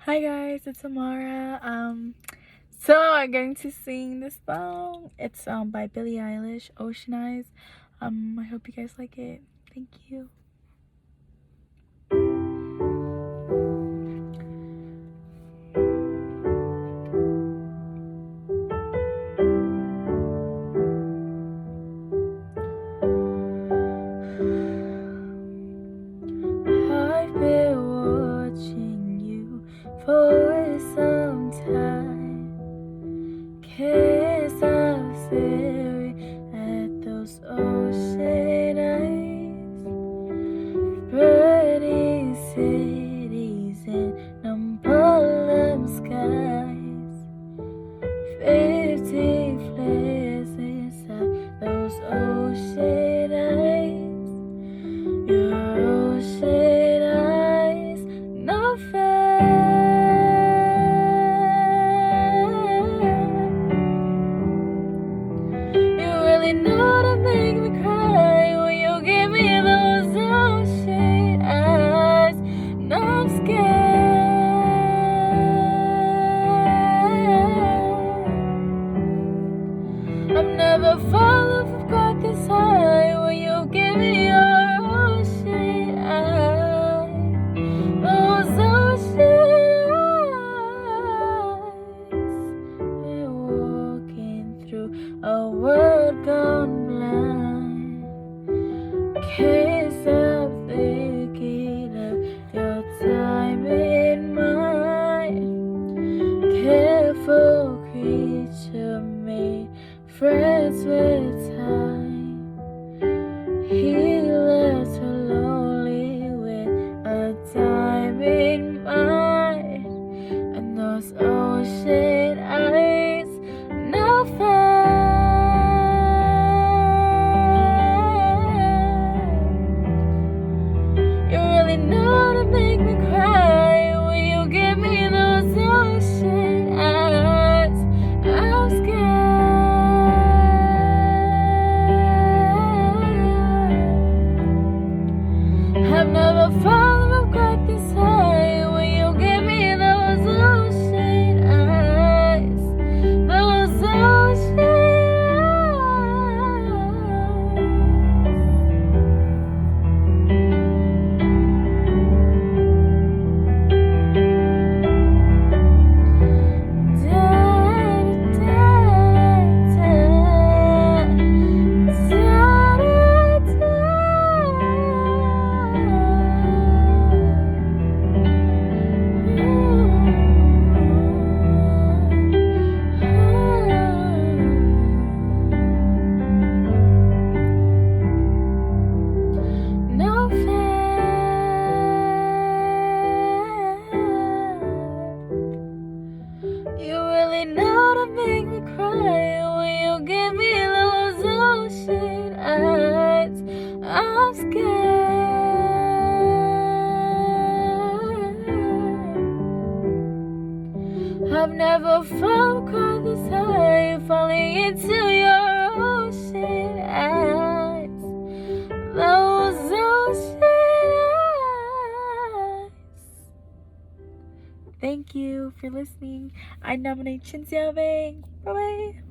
Hi guys, it's Amara. So I'm going to sing this song. It's by Billie Eilish, Ocean Eyes. I hope you guys like it. Thank you. I've been watching you for some time. Can't stop staring at those ocean eyes. Burning cities and numb skies. 50 flares inside those ocean eyes. Your ocean eyes, no fair. You really know to make me cry when you give me those ocean eyes. No, I'm scared. I've never fallen from quite this high when you give me your ocean eyes. Those ocean eyes. We're walking through a world gone blind. Can't stop thinking of your time in mind. Careful creature made friends with time. He left her lonely with a time in mind. And those ocean eyes, no fair. You really know to make me cry when you give me those ocean eyes. I'm scared. I've never fallen from quite this high when you give me those ocean eyes. Those ocean eyes. No fair. You really know to make me cry when you give me those ocean eyes. I'm scared. I've never felt quite this high, falling into your ocean eyes. Those ocean eyes. Thank you for listening. I nominate Chin Xiaobing. Bye bye.